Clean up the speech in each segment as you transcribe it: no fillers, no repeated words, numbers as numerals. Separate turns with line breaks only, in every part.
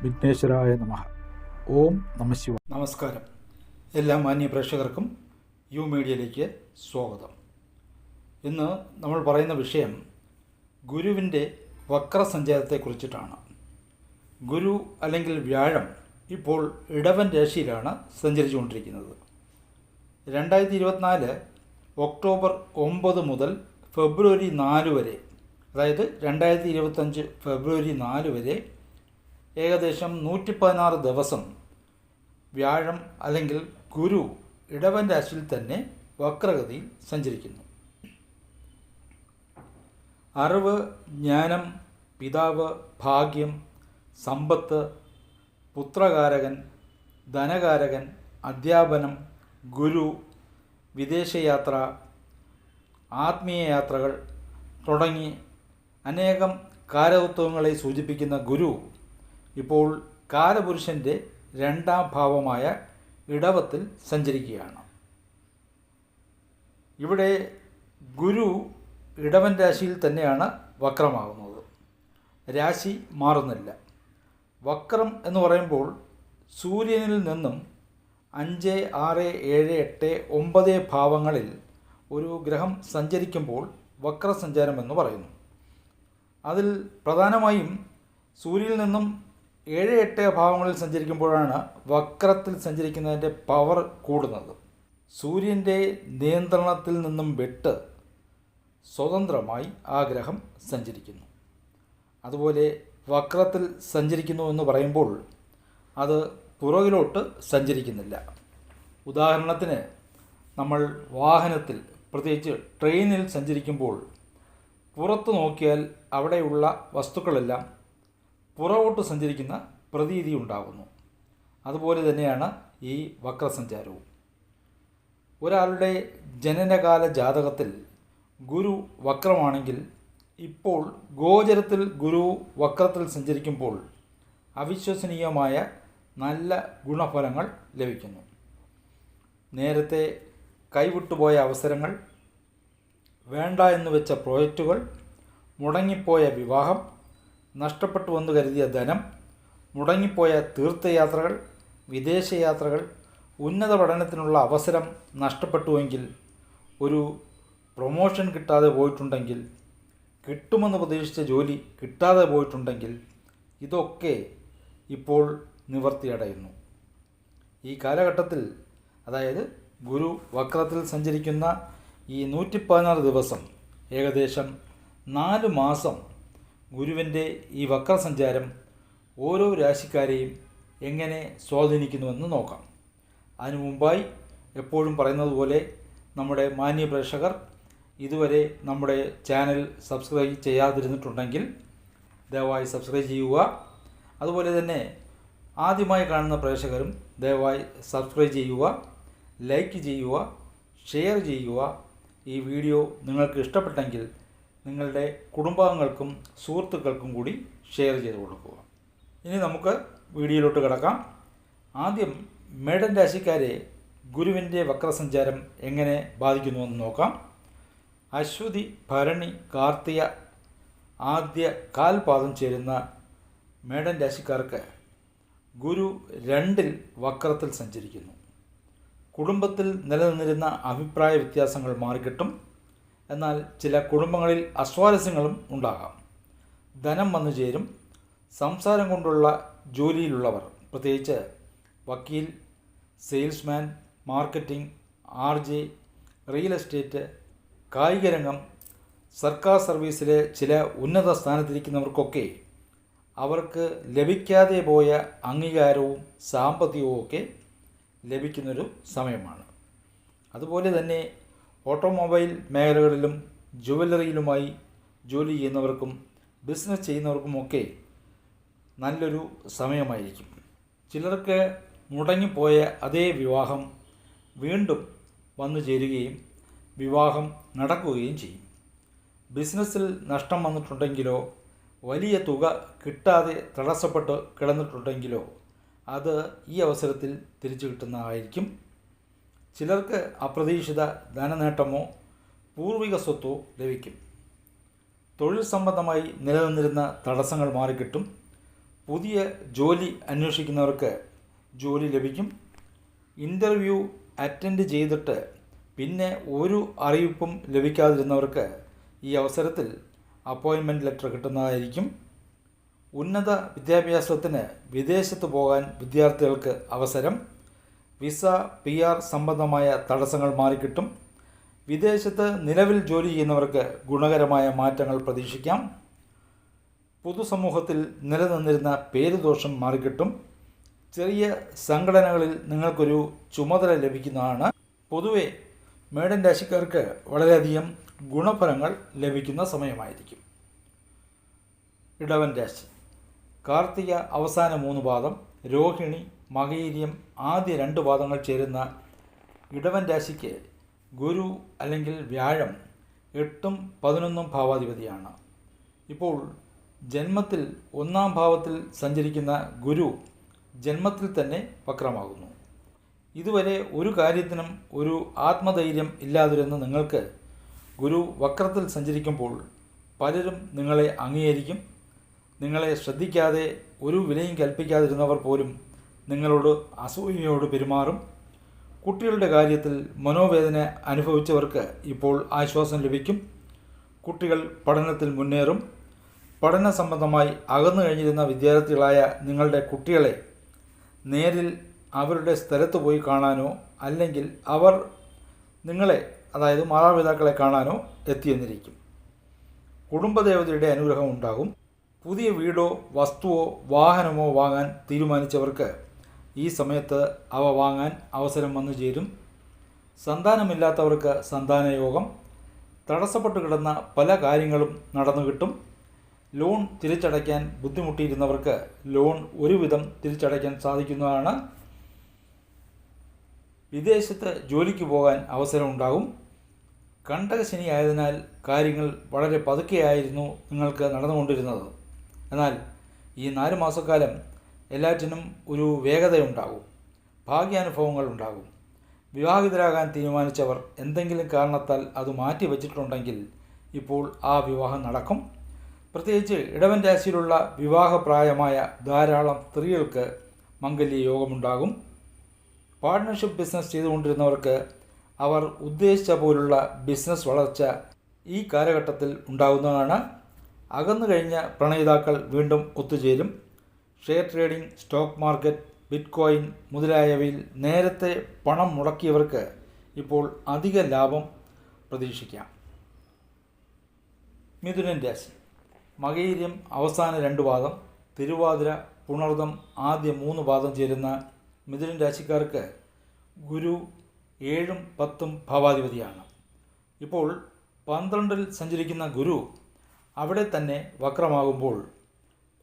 വിഘ്നേശ്വരായ നമഃ. ഓം നമഃശിവായ.
നമസ്കാരം. എല്ലാ മാന്യ പ്രേക്ഷകർക്കും യു മീഡിയയിലേക്ക് സ്വാഗതം. ഇന്ന് നമ്മൾ പറയുന്ന വിഷയം ഗുരുവിൻ്റെ വക്രസഞ്ചാരത്തെക്കുറിച്ചിട്ടാണ്. ഗുരു അല്ലെങ്കിൽ വ്യാഴം ഇപ്പോൾ ഇടവൻ രാശിയിലാണ് സഞ്ചരിച്ചുകൊണ്ടിരിക്കുന്നത്. 2024 ഒക്ടോബർ 9 മുതൽ ഫെബ്രുവരി 4 വരെ, അതായത് 2025 ഫെബ്രുവരി 4 വരെ ഏകദേശം 116 ദിവസം വ്യാഴം അല്ലെങ്കിൽ ഗുരു ഇടവൻ രാശിയിൽ തന്നെ വക്രഗതിയിൽ സഞ്ചരിക്കുന്നു. അറിവ്, ജ്ഞാനം, പിതാവ്, ഭാഗ്യം, സമ്പത്ത്, പുത്രകാരകൻ, ധനകാരകൻ, അധ്യാപനം, ഗുരു, വിദേശയാത്ര, ആത്മീയ യാത്രകൾ തുടങ്ങി അനേകം കാരകത്വങ്ങളെ സൂചിപ്പിക്കുന്ന ഗുരു ഇപ്പോൾ കാലപുരുഷൻ്റെ 2ാം ഭാവമായ ഇടവത്തിൽ സഞ്ചരിക്കുകയാണ്. ഇവിടെ ഗുരു ഇടവൻ രാശിയിൽ തന്നെയാണ് വക്രമാകുന്നത്. രാശി മാറുന്നില്ല. വക്രം എന്ന് പറയുമ്പോൾ സൂര്യനിൽ നിന്നും 5, 6, 7, 8, 9 ഭാവങ്ങളിൽ ഒരു ഗ്രഹം സഞ്ചരിക്കുമ്പോൾ വക്രസഞ്ചാരം എന്ന് പറയുന്നു. അതിൽ പ്രധാനമായും സൂര്യനിൽ നിന്നും 7, 8 ഭാവങ്ങളിൽ സഞ്ചരിക്കുമ്പോഴാണ് വക്രത്തിൽ സഞ്ചരിക്കുന്നതിൻ്റെ പവർ കൂടുന്നത്. സൂര്യൻ്റെ നിയന്ത്രണത്തിൽ നിന്നും വിട്ട് സ്വതന്ത്രമായി ആ ഗ്രഹം സഞ്ചരിക്കുന്നു. അതുപോലെ വക്രത്തിൽ സഞ്ചരിക്കുന്നു എന്ന് പറയുമ്പോൾ അത് പുറകിലോട്ട് സഞ്ചരിക്കുന്നില്ല. ഉദാഹരണത്തിന് നമ്മൾ വാഹനത്തിൽ, പ്രത്യേകിച്ച് ട്രെയിനിൽ സഞ്ചരിക്കുമ്പോൾ പുറത്ത് നോക്കിയാൽ അവിടെയുള്ള വസ്തുക്കളെല്ലാം പുറകോട്ട് സഞ്ചരിക്കുന്ന പ്രതീതി ഉണ്ടാകുന്നു. അതുപോലെ തന്നെയാണ് ഈ വക്രസഞ്ചാരവും. ഒരാളുടെ ജനനകാല ജാതകത്തിൽ ഗുരു വക്രമാണെങ്കിൽ ഇപ്പോൾ ഗോചരത്തിൽ ഗുരു വക്രത്തിൽ സഞ്ചരിക്കുമ്പോൾ അവിശ്വസനീയമായ നല്ല ഗുണഫലങ്ങൾ ലഭിക്കുന്നു. നേരത്തെ കൈവിട്ടുപോയ അവസരങ്ങൾ, വേണ്ട എന്ന് വെച്ച പ്രോജക്റ്റുകൾ, മുടങ്ങിപ്പോയ വിവാഹം, നഷ്ടപ്പെട്ടുവെന്ന് കരുതിയ ധനം, മുടങ്ങിപ്പോയ തീർത്ഥയാത്രകൾ, വിദേശയാത്രകൾ, ഉന്നത പഠനത്തിനുള്ള അവസരം നഷ്ടപ്പെട്ടുവെങ്കിൽ, ഒരു പ്രൊമോഷൻ കിട്ടാതെ പോയിട്ടുണ്ടെങ്കിൽ, കിട്ടുമെന്ന് പ്രതീക്ഷിച്ച ജോലി കിട്ടാതെ പോയിട്ടുണ്ടെങ്കിൽ ഇതൊക്കെ ഇപ്പോൾ നിവർത്തിയടയുന്നു. ഈ കാലഘട്ടത്തിൽ, അതായത് ഗുരു വക്രത്തിൽ സഞ്ചരിക്കുന്ന ഈ 116 ദിവസം, ഏകദേശം 4 മാസം ഗുരുവിൻ്റെ ഈ വക്രസഞ്ചാരം ഓരോ രാശിക്കാരെയും എങ്ങനെ സ്വാധീനിക്കുന്നുവെന്ന് നോക്കാം. അതിനു മുമ്പായി എപ്പോഴും പറയുന്നത് പോലെ നമ്മുടെ മാന്യ പ്രേക്ഷകർ ഇതുവരെ നമ്മുടെ ചാനൽ സബ്സ്ക്രൈബ് ചെയ്യാതിരുന്നിട്ടുണ്ടെങ്കിൽ ദയവായി സബ്സ്ക്രൈബ് ചെയ്യുക. അതുപോലെ തന്നെ ആദ്യമായി കാണുന്ന പ്രേക്ഷകരും ദയവായി സബ്സ്ക്രൈബ് ചെയ്യുക, ലൈക്ക് ചെയ്യുക, ഷെയർ ചെയ്യുക. ഈ വീഡിയോ നിങ്ങൾക്ക് ഇഷ്ടപ്പെട്ടെങ്കിൽ നിങ്ങളുടെ കുടുംബാംഗങ്ങൾക്കും സുഹൃത്തുക്കൾക്കും കൂടി ഷെയർ ചെയ്ത് കൊടുക്കുക. ഇനി നമുക്ക് വീഡിയോയിലോട്ട് കിടക്കാം. ആദ്യം മേടൻ രാശിക്കാരെ ഗുരുവിൻ്റെ വക്രസഞ്ചാരം എങ്ങനെ ബാധിക്കുന്നുവെന്ന് നോക്കാം. അശ്വതി, ഭരണി, കാർത്തിക ആദ്യ കാൽപാദം ചേരുന്ന മേടൻ രാശിക്കാർക്ക് ഗുരു 2ൽ വക്രത്തിൽ സഞ്ചരിക്കുന്നു. കുടുംബത്തിൽ നിലനിന്നിരുന്ന അഭിപ്രായ വ്യത്യാസങ്ങൾ മാറിക്കിട്ടും. എന്നാൽ ചില കുടുംബങ്ങളിൽ അസ്വാരസ്യങ്ങളും ഉണ്ടാകാം. ധനം വന്നു ചേരും. സംസാരം കൊണ്ടുള്ള ജോലിയിലുള്ളവർ, പ്രത്യേകിച്ച് വക്കീൽ, salesman, marketing, RJ, real estate, കായികരംഗം, സർക്കാർ സർവീസിലെ ചില ഉന്നത സ്ഥാനത്തിരിക്കുന്നവർക്കൊക്കെ അവർക്ക് ലഭിക്കാതെ പോയ അംഗീകാരവും സാമ്പത്തികവും ഒക്കെ ലഭിക്കുന്നൊരു സമയമാണ്. അതുപോലെ തന്നെ ഓട്ടോമൊബൈൽ മേഖലകളിലും ജുവലറിയിലുമായി ജോലി ചെയ്യുന്നവർക്കും ബിസിനസ് ചെയ്യുന്നവർക്കുമൊക്കെ നല്ലൊരു സമയമായിരിക്കും. ചിലർക്ക് മുടങ്ങിപ്പോയ അതേ വിവാഹം വീണ്ടും വന്നു ചേരുകയും വിവാഹം നടക്കുകയും ചെയ്യും. ബിസിനസ്സിൽ നഷ്ടം വന്നിട്ടുണ്ടെങ്കിലോ വലിയ തുക കിട്ടാതെ തടസ്സപ്പെട്ട് കിടന്നിട്ടുണ്ടെങ്കിലോ അത് ഈ അവസരത്തിൽ തിരിച്ചു കിട്ടുന്നതായിരിക്കും. ചിലർക്ക് അപ്രതീക്ഷിത ധനനേട്ടമോ പൂർവിക സ്വത്തോ ലഭിക്കും. തൊഴിൽ സംബന്ധമായി നിലനിന്നിരുന്ന തടസ്സങ്ങൾ മാറിക്കിട്ടും. പുതിയ ജോലി അന്വേഷിക്കുന്നവർക്ക് ജോലി ലഭിക്കും. ഇൻ്റർവ്യൂ അറ്റൻഡ് ചെയ്തിട്ട് പിന്നെ ഒരു അറിയിപ്പും ലഭിക്കാതിരുന്നവർക്ക് ഈ അവസരത്തിൽ അപ്പോയിൻമെൻറ്റ് ലെറ്റർ കിട്ടുന്നതായിരിക്കും. ഉന്നത വിദ്യാഭ്യാസത്തിന് വിദേശത്ത് പോകാൻ വിദ്യാർത്ഥികൾക്ക് അവസരം. വിസ, PR സംബന്ധമായ തടസ്സങ്ങൾ മാറിക്കിട്ടും. വിദേശത്ത് നിലവിൽ ജോലി ചെയ്യുന്നവർക്ക് ഗുണകരമായ മാറ്റങ്ങൾ പ്രതീക്ഷിക്കാം. പൊതുസമൂഹത്തിൽ നിലനിന്നിരുന്ന പേരുദോഷം മാറിക്കിട്ടും. ചെറിയ സംഘടനകളിൽ നിങ്ങൾക്കൊരു ചുമതല ലഭിക്കുന്നതാണ്. പൊതുവെ മേടൻ രാശിക്കാർക്ക് വളരെയധികം ഗുണഫലങ്ങൾ ലഭിക്കുന്ന സമയമായിരിക്കും. ഇടവൻ രാശി. കാർത്തിക അവസാന 3 പാദം, രോഹിണി, മകയിര്യം ആദ്യ 2 പാദങ്ങൾ ചേരുന്ന ഇടവൻ രാശിക്ക് ഗുരു അല്ലെങ്കിൽ വ്യാഴം 8ഉം 11ഉം ഭാവാധിപതിയാണ്. ഇപ്പോൾ ജന്മത്തിൽ 1-ാം ഭാവത്തിൽ സഞ്ചരിക്കുന്ന ഗുരു ജന്മത്തിൽ തന്നെ വക്രമാകുന്നു. ഇതുവരെ ഒരു കാര്യത്തിനും ഒരു ആത്മധൈര്യം ഇല്ലാതിരുന്ന നിങ്ങൾക്ക് ഗുരു വക്രത്തിൽ സഞ്ചരിക്കുമ്പോൾ പലരും നിങ്ങളെ അംഗീകരിക്കും. നിങ്ങളെ ശ്രദ്ധിക്കാതെ ഒരു വിലയും കൽപ്പിക്കാതിരുന്നവർ പോലും നിങ്ങളോട് അസൂയയോട് പെരുമാറും. കുട്ടികളുടെ കാര്യത്തിൽ മനോവേദന അനുഭവിച്ചവർക്ക് ഇപ്പോൾ ആശ്വാസം ലഭിക്കും. കുട്ടികൾ പഠനത്തിൽ മുന്നേറും. പഠന സംബന്ധമായി അകന്നു കഴിഞ്ഞിരുന്ന വിദ്യാർത്ഥികളായ നിങ്ങളുടെ കുട്ടികളെ നേരിൽ അവരുടെ സ്ഥലത്ത് പോയി കാണാനോ അല്ലെങ്കിൽ അവർ നിങ്ങളെ, അതായത് മാതാപിതാക്കളെ കാണാനോ എത്തിയെന്നിരിക്കും. കുടുംബദേവതയുടെ അനുഗ്രഹം ഉണ്ടാകും. പുതിയ വീടോ വസ്തുവോ വാഹനമോ വാങ്ങാൻ തീരുമാനിച്ചവർക്ക് ഈ സമയത്ത് അവ വാങ്ങാൻ അവസരം വന്നു ചേരും. സന്താനമില്ലാത്തവർക്ക് സന്താനയോഗം. തടസ്സപ്പെട്ട് കിടന്ന പല കാര്യങ്ങളും നടന്നു കിട്ടും. ലോൺ തിരിച്ചടയ്ക്കാൻ ബുദ്ധിമുട്ടിയിരുന്നവർക്ക് ലോൺ ഒരുവിധം തിരിച്ചടയ്ക്കാൻ സാധിക്കുന്നതാണ്. വിദേശത്ത് ജോലിക്ക് പോകാൻ അവസരമുണ്ടാകും. കണ്ടകശനി ആയതിനാൽ കാര്യങ്ങൾ വളരെ പതുക്കെയായിരുന്നു നിങ്ങൾക്ക് നടന്നുകൊണ്ടിരുന്നത്. എന്നാൽ ഈ 4 മാസക്കാലം എല്ലാറ്റിനും ഒരു വേഗതയുണ്ടാകും. ഭാഗ്യാനുഭവങ്ങൾ ഉണ്ടാകും. വിവാഹിതരാകാൻ തീരുമാനിച്ചവർ എന്തെങ്കിലും കാരണത്താൽ അത് മാറ്റി വച്ചിട്ടുണ്ടെങ്കിൽ ഇപ്പോൾ ആ വിവാഹം നടക്കും. പ്രത്യേകിച്ച് ഇടവൻ രാശിയിലുള്ള വിവാഹപ്രായമായ ധാരാളം സ്ത്രീകൾക്ക് മംഗല്യ യോഗമുണ്ടാകും. പാർട്ട്ണർഷിപ്പ് ബിസിനസ് ചെയ്തുകൊണ്ടിരുന്നവർക്ക് അവർ ഉദ്ദേശിച്ച പോലുള്ള ബിസിനസ് വളർച്ച ഈ കാലഘട്ടത്തിൽ ഉണ്ടാകുന്നതാണ്. അകന്നു കഴിഞ്ഞ പ്രണയിതാക്കൾ വീണ്ടും ഒത്തുചേരും. Share trading, stock market, bitcoin മുതലായവയിൽ നേരത്തെ പണം മുടക്കിയവർക്ക് ഇപ്പോൾ അധിക ലാഭം പ്രതീക്ഷിക്കാം. മിഥുനൻ രാശി. മകയിര്യം അവസാന 2 പാദം, തിരുവാതിര, പുണർദം ആദ്യ 3 പാദം ചേരുന്ന മിഥുനൻ രാശിക്കാർക്ക് ഗുരു 7ഉം 10ഉം ഭാവാധിപതിയാണ്. ഇപ്പോൾ 12ൽ സഞ്ചരിക്കുന്ന ഗുരു അവിടെ തന്നെ വക്രമാകുമ്പോൾ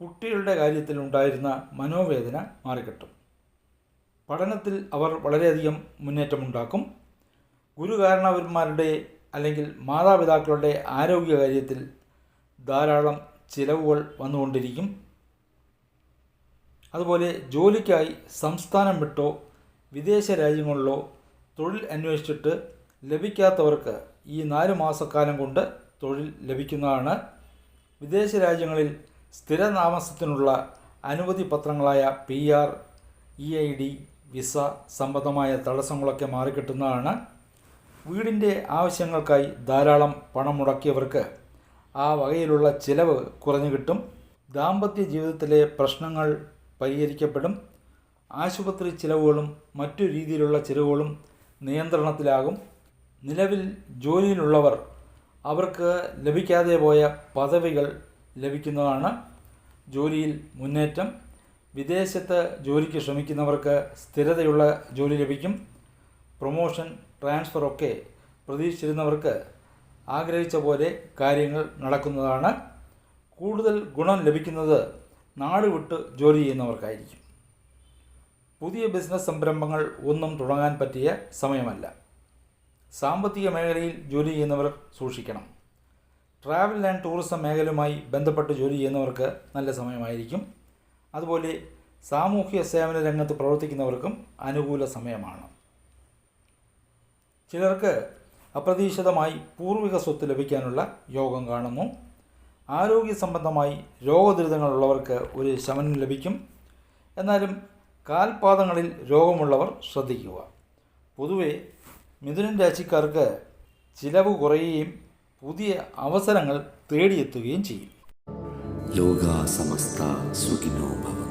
കുട്ടികളുടെ കാര്യത്തിൽ ഉണ്ടായിരുന്ന മനോവേദന മാറിക്കിട്ടും. പഠനത്തിൽ അവർ വളരെയധികം മുന്നേറ്റമുണ്ടാക്കും. ഗുരുകാരണവന്മാരുടെ അല്ലെങ്കിൽ മാതാപിതാക്കളുടെ ആരോഗ്യകാര്യത്തിൽ ധാരാളം ചിലവുകൾ വന്നുകൊണ്ടിരിക്കും. അതുപോലെ ജോലിക്കായി സംസ്ഥാനം വിട്ടോ വിദേശ രാജ്യങ്ങളിലോ തൊഴിൽ അന്വേഷിച്ചിട്ട് ലഭിക്കാത്തവർക്ക് ഈ 4 മാസക്കാലം കൊണ്ട് തൊഴിൽ ലഭിക്കുന്നതാണ്. വിദേശ രാജ്യങ്ങളിൽ സ്ഥിരതാമസത്തിനുള്ള അനുമതി പത്രങ്ങളായ PR, EID, വിസ സംബന്ധമായ തടസ്സങ്ങളൊക്കെ മാറിക്കിട്ടുന്നതാണ്. വീടിൻ്റെ ആവശ്യങ്ങൾക്കായി ധാരാളം പണം മുടക്കിയവർക്ക് ആ വകയിലുള്ള ചിലവ് കുറഞ്ഞു കിട്ടും. ദാമ്പത്യ ജീവിതത്തിലെ പ്രശ്നങ്ങൾ പരിഹരിക്കപ്പെടും. ആശുപത്രി ചിലവുകളും മറ്റു രീതിയിലുള്ള ചിലവുകളും നിയന്ത്രണത്തിലാകും. നിലവിൽ ജോലിയിലുള്ളവർ അവർക്ക് ലഭിക്കാതെ പോയ പദവികൾ ലഭിക്കുന്നതാണ്. ജോലിയിൽ മുന്നേറ്റം. വിദേശത്ത് ജോലിക്ക് ശ്രമിക്കുന്നവർക്ക് സ്ഥിരതയുള്ള ജോലി ലഭിക്കും. പ്രൊമോഷൻ, ട്രാൻസ്ഫർ ഒക്കെ പ്രതീക്ഷിച്ചിരുന്നവർക്ക് ആഗ്രഹിച്ച പോലെ കാര്യങ്ങൾ നടക്കുന്നതാണ്. കൂടുതൽ ഗുണം ലഭിക്കുന്നത് നാട് വിട്ട് ജോലി ചെയ്യുന്നവർക്കായിരിക്കും. പുതിയ ബിസിനസ് സംരംഭങ്ങൾ ഒന്നും തുടങ്ങാൻ പറ്റിയ സമയമല്ല. സാമ്പത്തിക മേഖലയിൽ ജോലി ചെയ്യുന്നവർ സൂക്ഷിക്കണം. ട്രാവൽ ആൻഡ് ടൂറിസം മേഖലയുമായി ബന്ധപ്പെട്ട് ജോലി ചെയ്യുന്നവർക്ക് നല്ല സമയമായിരിക്കും. അതുപോലെ സാമൂഹ്യ സേവന രംഗത്ത് പ്രവർത്തിക്കുന്നവർക്കും അനുകൂല സമയമാണ്. ചിലർക്ക് അപ്രതീക്ഷിതമായി പൂർവിക സ്വത്ത് ലഭിക്കാനുള്ള യോഗം കാണുന്നു. ആരോഗ്യ സംബന്ധമായി രോഗദുരിതങ്ങളുള്ളവർക്ക് ഒരു ശമനം ലഭിക്കും. എന്നാലും കാൽപാദങ്ങളിൽ രോഗമുള്ളവർ ശ്രദ്ധിക്കുക. പൊതുവെ മിഥുനൻ രാശിക്കാർക്ക് ചിലവ് കുറയുകയും പുതിയ അവസരങ്ങൾ തേടിയെത്തുകയും ചെയ്യും.
ലോകാ സമസ്ത സുഖിനോ ഭവന്തു.